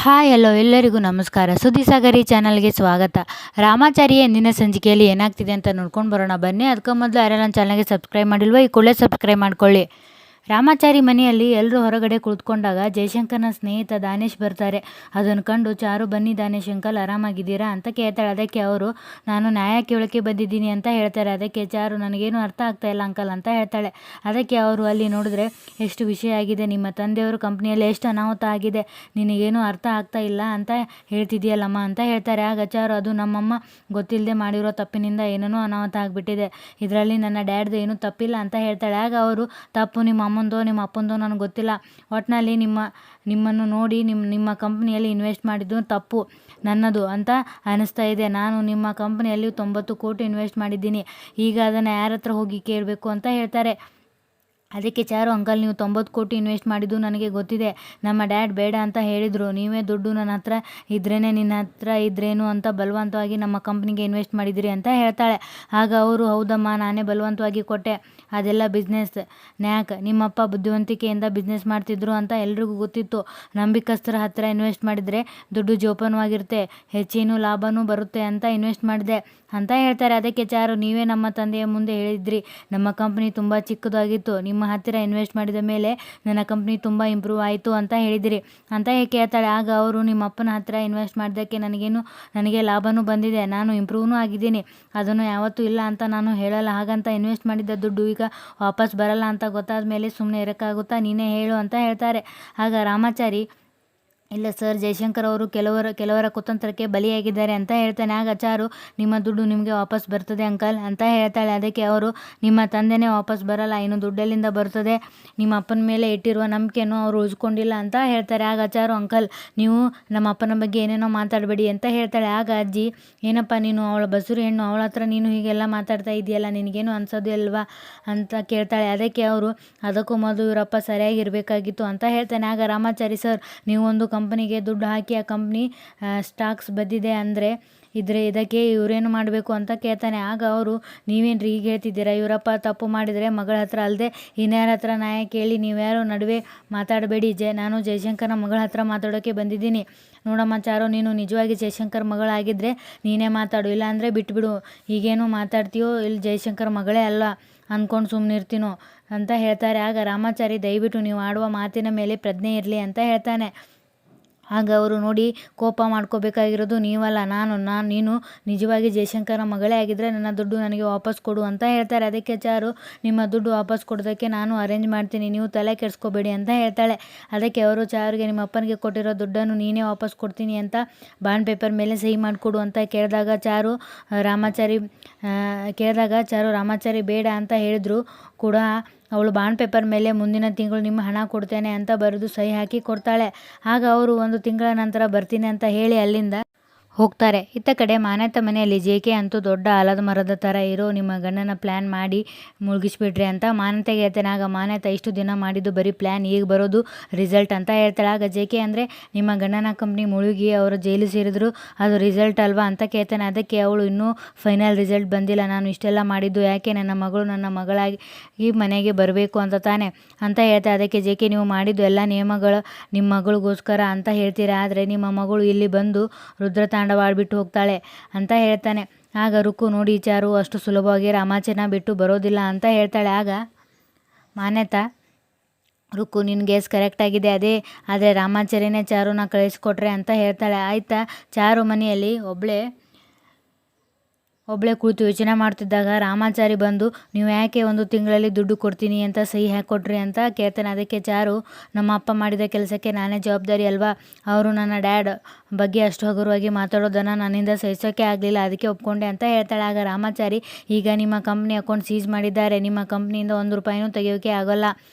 Hi hello ಎಲ್ಲರಿಗೂ ನಮಸ್ಕಾರ. ಸುದ್ದಿಸಾಗರಿ ಚಾನಲ್ಗೆ ಸ್ವಾಗತ. ರಾಮಾಚಾರಿಯ ಎಂದಿನ ಸಂಚಿಕೆಯಲ್ಲಿ ಏನಾಗ್ತಿದೆ ಅಂತ ನೋಡ್ಕೊಂಡು ಬರೋಣ ಬನ್ನಿ. ಅದಕ್ಕೆ ಮೊದಲು ಯಾರು ನನ್ನ ಚಾನಲ್ಗೆ ಸಬ್ಸ್ಕ್ರೈಬ್ ಮಾಡಿಲ್ವೋ ಈ ಕೂಡಲೇ ಸಬ್ಸ್ಕ್ರೈಬ್ ಮಾಡ್ಕೊಳ್ಳಿ. ರಾಮಾಚಾರಿ ಮನೆಯಲ್ಲಿ ಎಲ್ಲರೂ ಹೊರಗಡೆ ಕುಳಿತುಕೊಂಡಾಗ ಜಯಶಂಕರ್ನ ಸ್ನೇಹಿತ ದಾನೇಶ್ ಬರ್ತಾರೆ. ಅದನ್ನು ಕಂಡು ಚಾರು, ಬನ್ನಿ ದಾನೇಶ್ ಅಂಕಲ್, ಆರಾಮಾಗಿದ್ದೀರಾ ಅಂತ ಕೇಳ್ತಾಳೆ. ಅದಕ್ಕೆ ಅವರು, ನಾನು ನ್ಯಾಯ ಕೇಳೋಕ್ಕೆ ಬಂದಿದ್ದೀನಿ ಅಂತ ಹೇಳ್ತಾರೆ. ಅದಕ್ಕೆ ಚಾರು, ನನಗೇನು ಅರ್ಥ ಆಗ್ತಾ ಇಲ್ಲ ಅಂಕಲ್ ಅಂತ ಹೇಳ್ತಾಳೆ. ಅದಕ್ಕೆ ಅವರು, ಅಲ್ಲಿ ನೋಡಿದ್ರೆ ಎಷ್ಟು ವಿಷಯ ಆಗಿದೆ, ನಿಮ್ಮ ತಂದೆಯವರು ಕಂಪ್ನಿಯಲ್ಲಿ ಎಷ್ಟು ಅನಾಹುತ ಆಗಿದೆ, ನಿನಗೇನು ಅರ್ಥ ಆಗ್ತಾ ಇಲ್ಲ ಅಂತ ಹೇಳ್ತಿದೆಯಲ್ಲಮ್ಮ ಅಂತ ಹೇಳ್ತಾರೆ. ಆಗ ಚಾರು, ಅದು ನಮ್ಮಮ್ಮ ಗೊತ್ತಿಲ್ಲದೆ ಮಾಡಿರೋ ತಪ್ಪಿನಿಂದ ಏನೇನೋ ಅನಾಹುತ ಆಗಿಬಿಟ್ಟಿದೆ, ಇದರಲ್ಲಿ ನನ್ನ ಡ್ಯಾಡ್ದು ಏನೂ ತಪ್ಪಿಲ್ಲ ಅಂತ ಹೇಳ್ತಾಳೆ. ಆಗ ಅವರು, ತಪ್ಪು ನಿಮ್ಮ ಅಮ್ಮಂದೋ ನಿಮ್ಮ ಅಪ್ಪಂದೋ ನನಗೆ ಗೊತ್ತಿಲ್ಲ, ಒಟ್ಟಿನಲ್ಲಿ ನಿಮ್ಮನ್ನು ನೋಡಿ ನಿಮ್ಮ ಕಂಪ್ನಿಯಲ್ಲಿ ಇನ್ವೆಸ್ಟ್ ಮಾಡಿದ್ದು ತಪ್ಪು ನನ್ನದು ಅಂತ ಅನ್ನಿಸ್ತಾ ಇದೆ. ನಾನು ನಿಮ್ಮ ಕಂಪ್ನಿಯಲ್ಲಿ 90 ಕೋಟಿ ಇನ್ವೆಸ್ಟ್ ಮಾಡಿದ್ದೀನಿ, ಈಗ ಅದನ್ನು ಯಾರ ಹತ್ರ ಹೋಗಿ ಕೇಳಬೇಕು ಅಂತ ಹೇಳ್ತಾರೆ. ಅದಕ್ಕೆ ಚಾರು, ಅಂಕಲ್ ನೀವು 90 ಕೋಟಿ ಇನ್ವೆಸ್ಟ್ ಮಾಡಿದ್ದು ನನಗೆ ಗೊತ್ತಿದೆ, ನಮ್ಮ ಡ್ಯಾಡ್ ಬೇಡ ಅಂತ ಹೇಳಿದರು, ನೀವೇ ದುಡ್ಡು ನನ್ನ ಹತ್ರ ಇದ್ರೇನೆ ನಿನ್ನ ಹತ್ರ ಇದ್ರೇನು ಅಂತ ಬಲವಂತವಾಗಿ ನಮ್ಮ ಕಂಪ್ನಿಗೆ ಇನ್ವೆಸ್ಟ್ ಮಾಡಿದಿರಿ ಅಂತ ಹೇಳ್ತಾಳೆ. ಆಗ ಅವರು, ಹೌದಮ್ಮ ನಾನೇ ಬಲವಂತವಾಗಿ ಕೊಟ್ಟೆ, ಅದೆಲ್ಲ ಬಿಸ್ನೆಸ್ ನ್ಯಾಕ್, ನಿಮ್ಮಪ್ಪ ಬುದ್ಧಿವಂತಿಕೆಯಿಂದ ಬಿಸ್ನೆಸ್ ಮಾಡ್ತಿದ್ರು ಅಂತ ಎಲ್ರಿಗೂ ಗೊತ್ತಿತ್ತು, ನಂಬಿಕಸ್ಥರ ಹತ್ರ ಇನ್ವೆಸ್ಟ್ ಮಾಡಿದರೆ ದುಡ್ಡು ಜೋಪಾನವಾಗಿರುತ್ತೆ, ಹೆಚ್ಚಿನ ಲಾಭನೂ ಬರುತ್ತೆ ಅಂತ ಇನ್ವೆಸ್ಟ್ ಮಾಡಿದೆ ಅಂತ ಹೇಳ್ತಾರೆ. ಅದಕ್ಕೆ ಚಾರು, ನೀವೇ ನಮ್ಮ ತಂದೆಯ ಮುಂದೆ ಹೇಳಿದ್ರಿ ನಮ್ಮ ಕಂಪ್ನಿ ತುಂಬ ಚಿಕ್ಕದಾಗಿತ್ತು, ನಿಮ್ಮ ಹತ್ತಿರ ಇನ್ವೆಸ್ಟ್ ಮಾಡಿದ ಮೇಲೆ ನನ್ನ ಕಂಪ್ನಿ ತುಂಬ ಇಂಪ್ರೂವ್ ಆಯಿತು ಅಂತ ಹೇಳಿದಿರಿ ಅಂತ ಕೇಳ್ತಾಳೆ. ಆಗ ಅವರು, ನಿಮ್ಮ ಅಪ್ಪನ ಹತ್ರ ಇನ್ವೆಸ್ಟ್ ಮಾಡಿದ್ದಕ್ಕೆ ನನಗೆ ಲಾಭನೂ ಬಂದಿದೆ, ನಾನು ಇಂಪ್ರೂವ್ನೂ ಆಗಿದ್ದೀನಿ, ಅದನ್ನು ಯಾವತ್ತೂ ಇಲ್ಲ ಅಂತ ನಾನು ಹೇಳಲ್ಲ, ಹಾಗಂತ ಇನ್ವೆಸ್ಟ್ ಮಾಡಿದ್ದ ದುಡ್ಡು ಈಗ ವಾಪಸ್ ಬರಲ್ಲ ಅಂತ ಗೊತ್ತಾದ ಮೇಲೆ ಸುಮ್ಮನೆ ಇರೋಕ್ಕಾಗುತ್ತಾ, ನೀನೇ ಹೇಳು ಅಂತ ಹೇಳ್ತಾರೆ. ಆಗ ರಾಮಾಚಾರಿ, ಇಲ್ಲ ಸರ್, ಜಯಶಂಕರ್ ಅವರು ಕೆಲವರ ಕುತಂತ್ರಕ್ಕೆ ಬಲಿಯಾಗಿದ್ದಾರೆ ಅಂತ ಹೇಳ್ತಾನೆ. ಆಗ ಚಾರು, ನಿಮ್ಮ ದುಡ್ಡು ನಿಮಗೆ ವಾಪಸ್ ಬರ್ತದೆ ಅಂಕಲ್ ಅಂತ ಹೇಳ್ತಾಳೆ. ಅದಕ್ಕೆ ಅವರು, ನಿಮ್ಮ ತಂದೆನೇ ವಾಪಸ್ ಬರಲ್ಲ, ಇನ್ನು ದುಡ್ಡೆಲ್ಲಿಂದ ಬರ್ತದೆ, ನಿಮ್ಮ ಅಪ್ಪನ ಮೇಲೆ ಇಟ್ಟಿರುವ ನಂಬಿಕೆನೂ ಅವರು ಉಳಿಸ್ಕೊಂಡಿಲ್ಲ ಅಂತ ಹೇಳ್ತಾರೆ. ಆಗ ಚಾರು, ಅಂಕಲ್ ನೀವು ನಮ್ಮ ಅಪ್ಪನ ಬಗ್ಗೆ ಏನೇನೋ ಮಾತಾಡಬೇಡಿ ಅಂತ ಹೇಳ್ತಾಳೆ. ಆಗ ಅಜ್ಜಿ, ಏನಪ್ಪ ನೀನು ಅವಳ ಬಸುರಿ ಹೆಣ್ಣು, ಅವಳ ಹತ್ರ ನೀನು ಹೀಗೆಲ್ಲ ಮಾತಾಡ್ತಾ ಇದೆಯಲ್ಲ, ನಿನಗೇನು ಅನ್ಸೋದು ಅಲ್ವಾ ಅಂತ ಕೇಳ್ತಾಳೆ. ಅದಕ್ಕೆ ಅವರು, ಅದಕ್ಕೂ ಮೊದಲು ಇವರಪ್ಪ ಸರಿಯಾಗಿರಬೇಕಾಗಿತ್ತು ಅಂತ ಹೇಳ್ತಾನೆ. ಆಗ ರಾಮಾಚಾರಿ, ಸರ್ ನೀವು ಒಂದು ಕಂಪನಿಗೆ ದುಡ್ಡು ಹಾಕಿ ಆ ಕಂಪ್ನಿ ಸ್ಟಾಕ್ಸ್ ಬಂದಿದೆ ಅಂದರೆ ಇದಕ್ಕೆ ಇವರೇನು ಮಾಡಬೇಕು ಅಂತ ಕೇಳ್ತಾನೆ. ಆಗ ಅವರು, ನೀವೇನ್ರಿ ಹೀಗೆ ಹೇಳ್ತಿದ್ದೀರಾ, ಇವರಪ್ಪ ತಪ್ಪು ಮಾಡಿದರೆ ಮಗಳ ಹತ್ರ ಅಲ್ಲದೆ ಇನ್ಯಾರ ಹತ್ರ ನ್ಯಾಯ ಕೇಳಿ, ನೀವ್ಯಾರು ನಡುವೆ ಮಾತಾಡಬೇಡಿ, ನಾನು ಜಯಶಂಕರ್ನ ಮಗಳ ಹತ್ರ ಮಾತಾಡೋಕ್ಕೆ ಬಂದಿದ್ದೀನಿ. ನೋಡಮ್ಮ ಚಾರು, ನೀನು ನಿಜವಾಗಿ ಜಯಶಂಕರ್ ಮಗಳಾಗಿದ್ದರೆ ನೀನೇ ಮಾತಾಡು, ಇಲ್ಲಾಂದರೆ ಬಿಟ್ಬಿಡು, ಈಗೇನು ಮಾತಾಡ್ತೀಯೋ ಇಲ್ಲಿ ಜಯಶಂಕರ್ ಮಗಳೇ ಅಲ್ಲ ಅಂದ್ಕೊಂಡು ಸುಮ್ಮನಿರ್ತೀನೋ ಅಂತ ಹೇಳ್ತಾರೆ. ಆಗ ರಾಮಾಚಾರಿ, ದಯವಿಟ್ಟು ನೀವು ಆಡುವ ಮಾತಿನ ಮೇಲೆ ಪ್ರಜ್ಞೆ ಇರಲಿ ಅಂತ ಹೇಳ್ತಾನೆ. ಆಗ ಅವರು, ನೋಡಿ ಕೋಪ ಮಾಡ್ಕೋಬೇಕಾಗಿರೋದು ನೀವಲ್ಲ, ನೀನು ನಿಜವಾಗಿ ಜಯಶಂಕರ್ನ ಮಗಳೇ ಆಗಿದ್ದರೆ ನನ್ನ ದುಡ್ಡು ನನಗೆ ವಾಪಸ್ ಕೊಡು ಅಂತ ಹೇಳ್ತಾರೆ. ಅದಕ್ಕೆ ಚಾರು, ನಿಮ್ಮ ದುಡ್ಡು ವಾಪಸ್ ಕೊಡೋದಕ್ಕೆ ನಾನು ಅರೇಂಜ್ ಮಾಡ್ತೀನಿ, ನೀವು ತಲೆ ಕೆಡಿಸ್ಕೋಬೇಡಿ ಅಂತ ಹೇಳ್ತಾಳೆ. ಅದಕ್ಕೆ ಅವರು ಚಾರುಗೆ, ನಿಮ್ಮ ಅಪ್ಪನಿಗೆ ಕೊಟ್ಟಿರೋ ದುಡ್ಡನ್ನು ನೀನೇ ವಾಪಸ್ ಕೊಡ್ತೀನಿ ಅಂತ ಬಾಂಡ್ ಪೇಪರ್ ಮೇಲೆ ಸಹಿ ಮಾಡಿಕೊಡು ಅಂತ ಕೇಳಿದಾಗ ಚಾರು ರಾಮಾಚಾರಿ ಬೇಡ ಅಂತ ಹೇಳಿದ್ರು ಕೂಡ ಅವಳು ಬಾಂಡ್ ಪೇಪರ್ ಮೇಲೆ ಮುಂದಿನ ತಿಂಗಳು ನಿಮ್ಮ ಹಣ ಕೊಡ್ತೇನೆ ಅಂತ ಬರೆದು ಸಹಿ ಹಾಕಿ ಕೊಡ್ತಾಳೆ. ಆಗ ಅವರು 1 ತಿಂಗಳ ನಂತರ ಬರ್ತೀನಿ ಅಂತ ಹೇಳಿ ಅಲ್ಲಿಂದ ಹೋಗ್ತಾರೆ. ಇತ್ತ ಕಡೆ ಮಾನ್ಯತ ಮನೆಯಲ್ಲಿ ಜೇಕೆ ಅಂತೂ ದೊಡ್ಡ ಆಲದ ಮರದ ಥರ ಇರೋ ನಿಮ್ಮ ಗಂಡನ ಪ್ಲ್ಯಾನ್ ಮಾಡಿ ಮುಳುಗಿಸ್ಬಿಟ್ರಿ ಅಂತ ಮಾನ್ಯತೆಗೆ ಹೇಳ್ತಾನೆ. ಆಗ ಮಾನ್ಯತ, ಇಷ್ಟು ದಿನ ಮಾಡಿದ್ದು ಬರೀ ಪ್ಲ್ಯಾನ್, ಈಗ ಬರೋದು ರಿಸಲ್ಟ್ ಅಂತ ಹೇಳ್ತಾಳೆ. ಆಗ ಜೇಕೆ, ಅಂದರೆ ನಿಮ್ಮ ಗಂಡನ ಕಂಪ್ನಿ ಮುಳುಗಿ ಅವರು ಜೈಲು ಸೇರಿದ್ರು ಅದು ರಿಸಲ್ಟ್ ಅಲ್ವಾ ಅಂತ ಕೇಳ್ತಾನೆ. ಅದಕ್ಕೆ ಅವಳು, ಇನ್ನೂ ಫೈನಲ್ ರಿಸಲ್ಟ್ ಬಂದಿಲ್ಲ, ನಾನು ಇಷ್ಟೆಲ್ಲ ಮಾಡಿದ್ದು ಯಾಕೆ, ನನ್ನ ಮಗಳು ನನ್ನ ಮಗಳಾಗಿ ಮನೆಗೆ ಬರಬೇಕು ಅಂತ ತಾನೆ ಅಂತ ಹೇಳ್ತಾಳೆ. ಅದಕ್ಕೆ ಜೇಕೆ, ನೀವು ಮಾಡಿದ್ದು ಎಲ್ಲ ನಿಯಮಗಳು ನಿಮ್ಮ ಮಗಳಿಗೋಸ್ಕರ ಅಂತ ಹೇಳ್ತೀರಾ, ಆದರೆ ನಿಮ್ಮ ಮಗಳು ಇಲ್ಲಿ ಬಂದು ರುದ್ರತಾಂಡವಾಡ್ಬಿಟ್ಟು ಹೋಗ್ತಾಳೆ ಅಂತ ಹೇಳ್ತಾನೆ. ಆಗ ರುಕ್ಕು, ನೋಡಿ ಚಾರು ಅಷ್ಟು ಸುಲಭವಾಗಿ ರಾಮಾಚಾರಿನ ಬಿಟ್ಟು ಬರೋದಿಲ್ಲ ಅಂತ ಹೇಳ್ತಾಳೆ. ಆಗ ಮಾನ್ಯತಾ, ರುಕ್ಕು ನಿನ್ನ ಗೆಸ್ ಕರೆಕ್ಟಾಗಿದೆ, ಆದರೆ ರಾಮಾಚಾರಿನೇ ಚಾರುನ ಕಳಿಸ್ಕೊಟ್ರೆ ಅಂತ ಹೇಳ್ತಾಳೆ. ಆಯಿತಾ. ಚಾರು ಮನೆಯಲ್ಲಿ ಒಬ್ಬಳೇ ಕುಳಿತು ಯೋಚನೆ ಮಾಡ್ತಿದ್ದಾಗ ರಾಮಾಚಾರಿ ಬಂದು, ನೀವು ಯಾಕೆ 1 ತಿಂಗಳಲ್ಲಿ ದುಡ್ಡು ಕೊಡ್ತೀನಿ ಅಂತ ಸಹಿ ಹಾಕ್ಕೊಟ್ರಿ ಅಂತ ಕೇಳ್ತಾನೆ. ಅದಕ್ಕೆ ಚಾರು, ನಮ್ಮ ಅಪ್ಪ ಮಾಡಿದ ಕೆಲಸಕ್ಕೆ ನಾನೇ ಜವಾಬ್ದಾರಿ ಅಲ್ವಾ, ಅವರು ನನ್ನ ಡ್ಯಾಡ್ ಬಗ್ಗೆ ಅಷ್ಟು ಹಗುರವಾಗಿ ಮಾತಾಡೋದನ್ನು ನನ್ನಿಂದ ಸಹಿಸೋಕ್ಕೆ ಆಗಲಿಲ್ಲ, ಅದಕ್ಕೆ ಒಪ್ಕೊಂಡೆ ಅಂತ ಹೇಳ್ತಾಳೆ. ಆಗ ರಾಮಾಚಾರಿ, ಈಗ ನಿಮ್ಮ ಕಂಪ್ನಿ ಅಕೌಂಟ್ ಸೀಸ್ ಮಾಡಿದ್ದಾರೆ, ನಿಮ್ಮ ಕಂಪ್ನಿಯಿಂದ 1 ರೂಪಾಯಿನೂ ತೆಗೆಯೋಕ್ಕೆ ಆಗೋಲ್ಲ,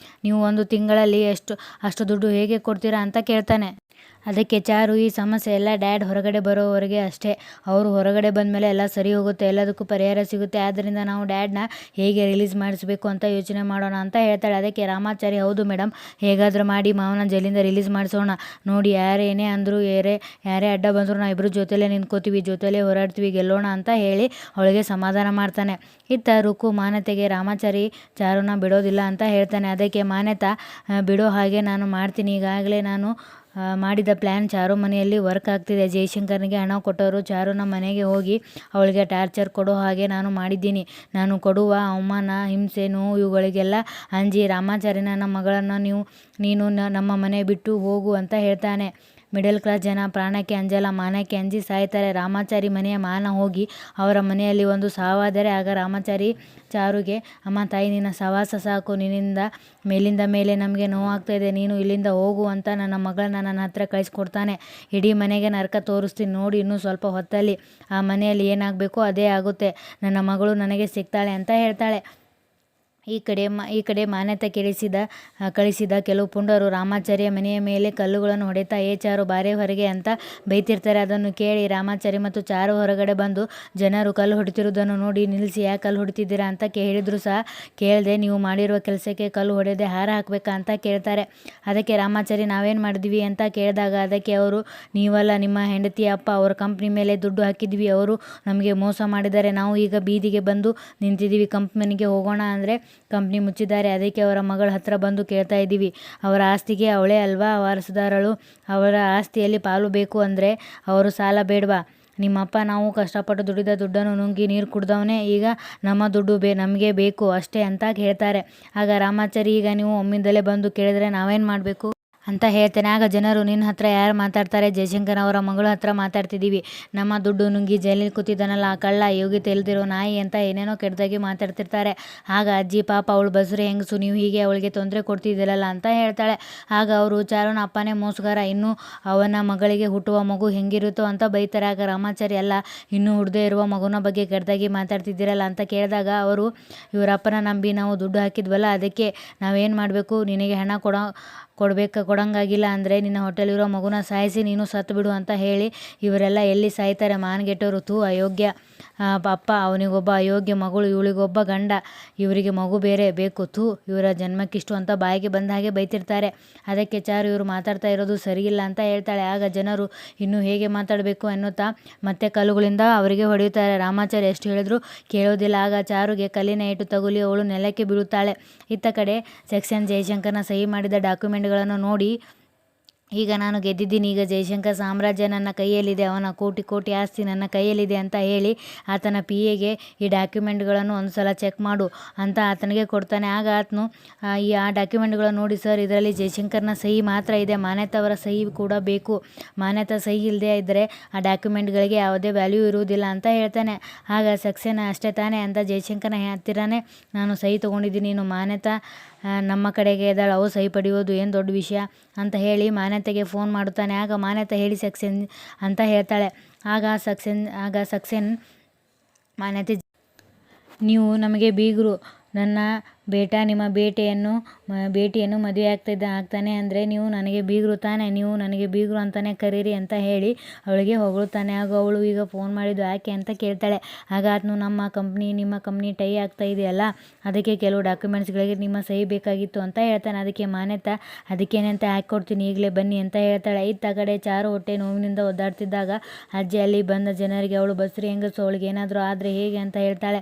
ನೀವು 1 ತಿಂಗಳಲ್ಲಿ ಅಷ್ಟು ದುಡ್ಡು ಹೇಗೆ ಕೊಡ್ತೀರಾ ಅಂತ ಕೇಳ್ತಾನೆ. ಅದಕ್ಕೆ ಚಾರು, ಈ ಸಮಸ್ಯೆ ಎಲ್ಲ ಡ್ಯಾಡ್ ಹೊರಗಡೆ ಬರೋವರೆಗೆ ಅಷ್ಟೇ, ಅವರು ಹೊರಗಡೆ ಬಂದಮೇಲೆ ಎಲ್ಲ ಸರಿ ಹೋಗುತ್ತೆ, ಎಲ್ಲದಕ್ಕೂ ಪರಿಹಾರ ಸಿಗುತ್ತೆ, ಆದ್ದರಿಂದ ನಾವು ಡ್ಯಾಡ್ನ ಹೇಗೆ ರಿಲೀಸ್ ಮಾಡಿಸ್ಬೇಕು ಅಂತ ಯೋಚನೆ ಮಾಡೋಣ ಅಂತ ಹೇಳ್ತಾಳೆ. ಅದಕ್ಕೆ ರಾಮಾಚಾರಿ, ಹೌದು ಮೇಡಮ್, ಹೇಗಾದರೂ ಮಾಡಿ ಮಾವನ ಜೈಲಿಂದ ರಿಲೀಸ್ ಮಾಡಿಸೋಣ, ನೋಡಿ ಯಾರೇನೇ ಅಂದರೂ ಯಾರೇ ಅಡ್ಡ ಬಂದರೂ ನಾವು ಇಬ್ಬರು ಜೊತೆಲೇ ನಿಂತ್ಕೋತೀವಿ, ಜೊತೆಲೇ ಹೋರಾಡ್ತೀವಿ, ಗೆಲ್ಲೋಣ ಅಂತ ಹೇಳಿ ಅವಳಿಗೆ ಸಮಾಧಾನ ಮಾಡ್ತಾನೆ. ಇತ್ತ ರುಕ್ಕು ಮಾನ್ಯತೆಗೆ, ರಾಮಾಚಾರಿ ಚಾರುನ ಬಿಡೋದಿಲ್ಲ ಅಂತ ಹೇಳ್ತಾನೆ. ಅದಕ್ಕೆ ಮಾನ್ಯತಾ, ಬಿಡೋ ಹಾಗೆ ನಾನು ಮಾಡ್ತೀನಿ, ಈಗಾಗಲೇ ನಾನು ಮಾಡಿದ ಪ್ಲ್ಯಾನ್ ಚಾರು ಮನೆಯಲ್ಲಿ ವರ್ಕ್ ಆಗ್ತಿದೆ. ಜಯಶಂಕರ್ನಿಗೆ ಹಣ ಕೊಟ್ಟವರು ಚಾರುನ ಮನೆಗೆ ಹೋಗಿ ಅವಳಿಗೆ ಟಾರ್ಚರ್ ಕೊಡೋ ಹಾಗೆ ನಾನು ಮಾಡಿದ್ದೀನಿ. ನಾನು ಕೊಡುವ ಅವಮಾನ, ಹಿಂಸೆ, ನೋವು ಇವುಗಳಿಗೆಲ್ಲ ಅಂಜಿ ರಾಮಾಚಾರಿ ನನ್ನ ಮಗಳನ್ನು ನೀನು ನಮ್ಮ ಮನೆ ಬಿಟ್ಟು ಹೋಗು ಅಂತ ಹೇಳ್ತಾನೆ. ಮಿಡಲ್ ಕ್ಲಾಸ್ ಜನ ಪ್ರಾಣಕ್ಕೆ ಅಂಜಲ್ಲ, ಮಾನಕ್ಕೆ ಅಂಜಿ ಸಾಯ್ತಾರೆ. ರಾಮಾಚಾರಿ ಮನೆಯ ಮಾನ ಹೋಗಿ ಅವರ ಮನೆಯಲ್ಲಿ ಒಂದು ಸಾವಾದರೆ ಆಗ ರಾಮಾಚಾರಿ ಚಾರುಗೆ, ಅಮ್ಮ ತಾಯಿ ನಿನ್ನ ಸಹವಾಸ ಸಾಕು, ನಿನ್ನಿಂದ ಮೇಲಿಂದ ಮೇಲೆ ನಮಗೆ ನೋವಾಗ್ತಾ ಇದೆ, ನೀನು ಇಲ್ಲಿಂದ ಹೋಗು ಅಂತ ನನ್ನ ಮಗಳನ್ನ ನನ್ನ ಹತ್ರ ಕಳಿಸ್ಕೊಡ್ತಾನೆ. ಇಡೀ ಮನೆಗೆ ನರಕ ತೋರಿಸ್ತೀನಿ ನೋಡಿ, ಇನ್ನೂ ಸ್ವಲ್ಪ ಹೊತ್ತಲ್ಲಿ ಆ ಮನೆಯಲ್ಲಿ ಏನಾಗಬೇಕೋ ಅದೇ ಆಗುತ್ತೆ, ನನ್ನ ಮಗಳು ನನಗೆ ಸಿಗ್ತಾಳೆ ಅಂತ ಹೇಳ್ತಾಳೆ. ಈ ಕಡೆ ಮಾನ್ಯತೆ ಕಳಿಸಿದ ಕೆಲವು ಪುಂಡರು ರಾಮಾಚಾರಿಯ ಮನೆಯ ಮೇಲೆ ಕಲ್ಲುಗಳನ್ನು ಹೊಡೆತಾ ಚಾರು ಬಾರೆ ಹೊರಗೆ ಅಂತ ಬೈತಿರ್ತಾರೆ. ಅದನ್ನು ಕೇಳಿ ರಾಮಾಚಾರಿ ಮತ್ತು ಚಾರು ಹೊರಗಡೆ ಬಂದು ಜನರು ಕಲ್ಲು ಹೊಡಿತಿರೋದನ್ನು ನೋಡಿ ನಿಲ್ಲಿಸಿ ಯಾಕೆ ಕಲ್ಲು ಹೊಡಿತಿದ್ದೀರಾ ಅಂತ ಹೇಳಿದ್ರು ಸಹ ಕೇಳದೆ ನೀವು ಮಾಡಿರುವ ಕೆಲಸಕ್ಕೆ ಕಲ್ಲು ಹೊಡೆದೇ ಹಾರ ಹಾಕಬೇಕಾ ಅಂತ ಕೇಳ್ತಾರೆ. ಅದಕ್ಕೆ ರಾಮಾಚಾರಿ ನಾವೇನು ಮಾಡಿದ್ವಿ ಅಂತ ಕೇಳಿದಾಗ ಅದಕ್ಕೆ ಅವರು, ನೀವಲ್ಲ ನಿಮ್ಮ ಹೆಂಡತಿ ಅಪ್ಪ ಅವರ ಕಂಪ್ನಿ ಮೇಲೆ ದುಡ್ಡು ಹಾಕಿದ್ವಿ, ಅವರು ನಮಗೆ ಮೋಸ ಮಾಡಿದ್ದಾರೆ, ನಾವು ಈಗ ಬೀದಿಗೆ ಬಂದು ನಿಂತಿದ್ದೀವಿ, ಕಂಪ್ನಿಗೆ ಹೋಗೋಣ ಅಂದರೆ ಕಂಪ್ನಿ ಮುಚ್ಚಿದ್ದಾರೆ, ಅದಕ್ಕೆ ಅವರ ಮಗಳ ಹತ್ರ ಬಂದು ಕೇಳ್ತಾ ಇದ್ದೀವಿ, ಅವರ ಆಸ್ತಿಗೆ ಅವಳೇ ಅಲ್ವಾ ವಾರಸುದಾರಳು, ಅವರ ಆಸ್ತಿಯಲ್ಲಿ ಪಾಲು ಬೇಕು ಅಂದರೆ ಅವರು ಸಾಲ ಬೇಡವಾ, ನಿಮ್ಮಪ್ಪ ನಾವು ಕಷ್ಟಪಟ್ಟು ದುಡಿದ ದುಡ್ಡನ್ನು ನುಂಗಿ ನೀರು ಕುಡ್ದವನೇ, ಈಗ ನಮ್ಮ ದುಡ್ಡು ನಮಗೆ ಬೇಕು ಅಷ್ಟೇ ಅಂತ ಹೇಳ್ತಾರೆ. ಆಗ ರಾಮಾಚಾರಿ, ಈಗ ನೀವು ಒಮ್ಮಿಂದಲೇ ಬಂದು ಕೇಳಿದ್ರೆ ನಾವೇನು ಮಾಡಬೇಕು ಅಂತ ಹೇಳ್ತೇನೆ. ಆಗ ಜನರು, ನಿನ್ನ ಹತ್ರ ಯಾರು ಮಾತಾಡ್ತಾರೆ, ಜಯಶಂಕರ್ ಅವರ ಮಗಳ ಹತ್ರ ಮಾತಾಡ್ತಿದ್ದೀವಿ, ನಮ್ಮ ದುಡ್ಡು ನುಂಗಿ ಜೈಲಲ್ಲಿ ಕೂತಿದ್ದಾನಲ್ಲ ಆ ಕಳ್ಳ, ಯೋಗ್ಯತೆ ಇಲ್ದಿರೋ ನಾಯಿ ಅಂತ ಏನೇನೋ ಕೆಟ್ಟದಾಗಿ ಮಾತಾಡ್ತಿರ್ತಾರೆ. ಆಗ ಅಜ್ಜಿ, ಪಾಪ ಅವಳು ಬಸುರಿ ಹೆಂಗಸು, ನೀವು ಹೀಗೆ ಅವಳಿಗೆ ತೊಂದರೆ ಕೊಡ್ತಿದ್ದೀರಲ್ಲ ಅಂತ ಹೇಳ್ತಾಳೆ. ಆಗ ಅವರು, ಚಾರುನ ಅಪ್ಪನೇ ಮೋಸಗಾರ, ಇನ್ನು ಅವನ ಮಗಳಿಗೆ ಹುಟ್ಟುವ ಮಗು ಹೆಂಗಿರುತ್ತೋ ಅಂತ ಬೈತಾರೆ. ಆಗ ರಾಮಾಚಾರಿ, ಅಲ್ಲ ಇನ್ನೂ ಹುಡ್ದೇ ಇರುವ ಮಗುನ ಬಗ್ಗೆ ಕೆಟ್ಟದಾಗಿ ಮಾತಾಡ್ತಿದ್ದೀರಲ್ಲ ಅಂತ ಕೇಳಿದಾಗ ಅವರು, ಇವರಪ್ಪನ ನಂಬಿ ನಾವು ದುಡ್ಡು ಹಾಕಿದ್ವಲ್ಲ, ಅದಕ್ಕೆ ನಾವೇನು ಮಾಡಬೇಕು, ನಿನಗೆ ಹಣ ಕೊಡಂಗಾಗಿಲ್ಲ ಅಂದರೆ ನಿನ್ನ ಹೊಟ್ಟೆಲಿರೋ ಮಗುನ ಸಾಯಿಸಿ ನೀನು ಸತ್ತು ಬಿಡು ಅಂತ ಹೇಳಿ ಇವರೆಲ್ಲ ಎಲ್ಲಿ ಸಾಯ್ತಾರೆ, ಮಾನ್ಗೆಟ್ಟವರು, ತೂ ಅಯೋಗ್ಯ ಅಪ್ಪ, ಅವನಿಗೊಬ್ಬ ಅಯೋಗ್ಯ ಮಗಳು, ಇವಳಿಗೊಬ್ಬ ಗಂಡ, ಇವರಿಗೆ ಮಗು ಬೇರೆ ಬೇಕು, ತೂ ಇವರ ಜನ್ಮಕ್ಕಿಷ್ಟು ಅಂತ ಬಾಯಿಗೆ ಬಂದ ಹಾಗೆ ಬೈತಿರ್ತಾರೆ. ಅದಕ್ಕೆ ಚಾರು, ಇವರು ಮಾತಾಡ್ತಾ ಇರೋದು ಸರಿಯಿಲ್ಲ ಅಂತ ಹೇಳ್ತಾಳೆ. ಆಗ ಜನರು ಇನ್ನೂ ಹೇಗೆ ಮಾತಾಡಬೇಕು ಎನ್ನುತ್ತಾ ಮತ್ತೆ ಕಲ್ಲುಗಳಿಂದ ಅವರಿಗೆ ಹೊಡೆಯುತ್ತಾರೆ. ರಾಮಾಚಾರಿ ಎಷ್ಟು ಹೇಳಿದ್ರು ಕೇಳೋದಿಲ್ಲ. ಆಗ ಚಾರುಗೆ ಕಲ್ಲಿನ ಏಟು ತಗುಲಿ ಅವಳು ನೆಲಕ್ಕೆ ಬೀಳುತ್ತಾಳೆ. ಇತ್ತ ಕಡೆ ಸೆಕ್ಷನ್ ಜಯಶಂಕರ್ನ ಸಹಿ ಮಾಡಿದ ಡಾಕ್ಯುಮೆಂಟ್ಗಳನ್ನು ನೋಡಿ, ಈಗ ನಾನು ಗೆದ್ದಿದ್ದೀನಿ, ಈಗ ಜಯಶಂಕರ್ ಸಾಮ್ರಾಜ್ಯ ನನ್ನ ಕೈಯಲ್ಲಿದೆ, ಅವನ ಕೋಟಿ ಕೋಟಿ ಆಸ್ತಿ ನನ್ನ ಕೈಯಲ್ಲಿದೆ ಅಂತ ಹೇಳಿ ಆತನ PAಗೆ ಈ ಡಾಕ್ಯುಮೆಂಟ್ಗಳನ್ನು ಒಂದು ಸಲ ಚೆಕ್ ಮಾಡು ಅಂತ ಆತನಿಗೆ ಕೊಡ್ತಾನೆ. ಆಗ ಆತನು ಆ ಡಾಕ್ಯುಮೆಂಟ್ಗಳನ್ನು ನೋಡಿ, ಸರ್ ಇದರಲ್ಲಿ ಜಯಶಂಕರ್ನ ಸಹಿ ಮಾತ್ರ ಇದೆ, ಮಾನ್ಯತಾ ಅವರ ಸಹಿ ಕೂಡ ಬೇಕು, ಮಾನ್ಯತಾ ಸಹಿ ಇಲ್ಲದೆ ಇದ್ದರೆ ಆ ಡಾಕ್ಯುಮೆಂಟ್ಗಳಿಗೆ ಯಾವುದೇ ವ್ಯಾಲ್ಯೂ ಇರುವುದಿಲ್ಲ ಅಂತ ಹೇಳ್ತಾನೆ. ಆಗ ಸಕ್ಸೇನಾ, ಅಷ್ಟೇ ತಾನೇ ಅಂತ ಜಯಶಂಕರ್ನ ಹತ್ತಿರನೇ ನಾನು ಸಹಿ ತೊಗೊಂಡಿದ್ದೀನಿ, ಇನ್ನು ಮಾನ್ಯತಾ ನಮ್ಮ ಕಡೆಗೆ ಇದ್ದಾಳೆ, ಅವು ಸಹಿ ಪಡೆಯೋದು ಏನು ದೊಡ್ಡ ವಿಷಯ ಅಂತ ಹೇಳಿ ಮಾನ್ಯತೆಗೆ ಫೋನ್ ಮಾಡುತ್ತಾನೆ. ಆಗ ಮಾನ್ಯತಾ ಹೇಳಿ ಸಕ್ಸೇನ್ ಅಂತ ಹೇಳ್ತಾಳೆ. ಆಗ ಸಕ್ಸೇನ್ ಮಾನ್ಯತೆ, ನೀವು ನಮಗೆ ಬೀಗರು, ನನ್ನ ಬೇಟ ನಿಮ್ಮ ಬೇಟಿಯನ್ನು ಮದುವೆ ಆಗ್ತಾನೆ ಅಂದರೆ ನೀವು ನನಗೆ ಬೀಗರು ತಾನೆ, ನೀವು ನನಗೆ ಬೀಗರು ಅಂತಾನೆ ಕರೀರಿ ಅಂತ ಹೇಳಿ ಅವಳಿಗೆ ಹೊಗಳುತ್ತಾನೆ. ಆಗ ಅವಳು, ಈಗ ಫೋನ್ ಮಾಡಿದ್ದು ಯಾಕೆ ಅಂತ ಕೇಳ್ತಾಳೆ. ಆಗ ಆತನು, ನಿಮ್ಮ ಕಂಪ್ನಿ ಟೈ ಆಗ್ತಾ ಇದೆಯಲ್ಲ, ಅದಕ್ಕೆ ಕೆಲವು ಡಾಕ್ಯುಮೆಂಟ್ಸ್ಗಳಿಗೆ ನಿಮ್ಮ ಸಹಿ ಬೇಕಾಗಿತ್ತು ಅಂತ ಹೇಳ್ತಾನೆ. ಅದಕ್ಕೆ ಮಾನ್ಯತಾ, ಅದಕ್ಕೇನೆ ಅಂತ ಹಾಕ್ಕೊಡ್ತೀನಿ, ಈಗಲೇ ಬನ್ನಿ ಅಂತ ಹೇಳ್ತಾಳೆ. ಇತ್ತ ಕಡೆ ಚಾರು ಹೊಟ್ಟೆ ನೋವಿನಿಂದ ಒದ್ದಾಡ್ತಿದ್ದಾಗ ಅಜ್ಜಿ ಅಲ್ಲಿ ಬಂದ ಜನರಿಗೆ, ಅವಳು ಬಸುರಿ ಹೆಂಗಸು, ಅವಳಿಗೆ ಏನಾದರೂ ಆದರೆ ಹೇಗೆ ಅಂತ ಹೇಳ್ತಾಳೆ.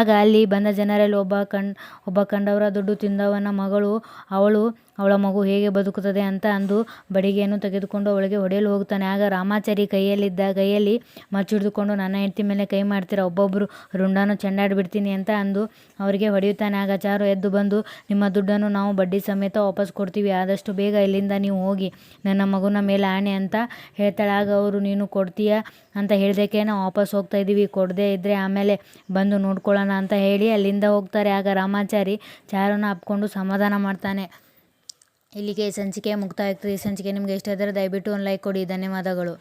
ಆಗ ಅಲ್ಲಿ ಬಂದ ಜನರಲ್ಲಿ ಒಬ್ಬ ಕಂಡವರ ದುಡ್ಡು ತಿಂದವನ ಮಗಳು, ಅವಳ ಮಗು ಹೇಗೆ ಬದುಕುತ್ತದೆ ಅಂತ ಅಂದು ಬಡಿಗೆಯನ್ನು ತೆಗೆದುಕೊಂಡು ಅವಳಿಗೆ ಹೊಡೆಯಲು ಹೋಗ್ತಾನೆ. ಆಗ ರಾಮಾಚಾರಿ ಕೈಯಲ್ಲಿ ಮಚ್ಚಿಡಿದುಕೊಂಡು, ನನ್ನ ಹೆಂಡತಿ ಮೇಲೆ ಕೈ ಮಾಡ್ತೀರಾ, ಒಬ್ಬೊಬ್ಬರು ರುಂಡಾನು ಚೆಂಡಾಡಿಬಿಡ್ತೀನಿ ಅಂತ ಅಂದು ಅವರಿಗೆ ಹೊಡೆಯುತ್ತಾನೆ. ಆಗ ಚಾರು ಎದ್ದು ಬಂದು, ನಿಮ್ಮ ದುಡ್ಡನ್ನು ನಾವು ಬಡ್ಡಿ ಸಮೇತ ವಾಪಸ್ ಕೊಡ್ತೀವಿ, ಆದಷ್ಟು ಬೇಗ ಇಲ್ಲಿಂದ ನೀವು ಹೋಗಿ, ನನ್ನ ಮಗುನ ಮೇಲೆ ಆಣೆ ಅಂತ ಹೇಳ್ತಾಳೆ. ಆಗ ಅವರು, ನೀನು ಕೊಡ್ತೀಯಾ ಅಂತ ಹೇಳಿದಕ್ಕೆ ನಾವು ವಾಪಸ್ ಹೋಗ್ತಾ ಇದ್ದೀವಿ, ಕೊಡದೇ ಇದ್ದರೆ ಆಮೇಲೆ ಬಂದು ನೋಡ್ಕೊಳ್ಳೋಣ ಅಂತ ಹೇಳಿ ಅಲ್ಲಿಂದ ಹೋಗ್ತಾರೆ. ಆಗ ರಾಮಾಚಾರಿ ಚಾರುನ ಅಪ್ಕೊಂಡು ಸಮಾಧಾನ ಮಾಡ್ತಾನೆ. ಇಲ್ಲಿಗೆ ಈ ಸಂಚಿಕೆ ಮುಕ್ತಾಯ ಆಗ್ತದೆ. ಈ ಸಂಚಿಕೆ ನಿಮಗೆ ಇಷ್ಟ ಆದರೆ ದಯವಿಟ್ಟು ಒಂದು ಲೈಕ್ ಕೊಡಿ. ಧನ್ಯವಾದಗಳು.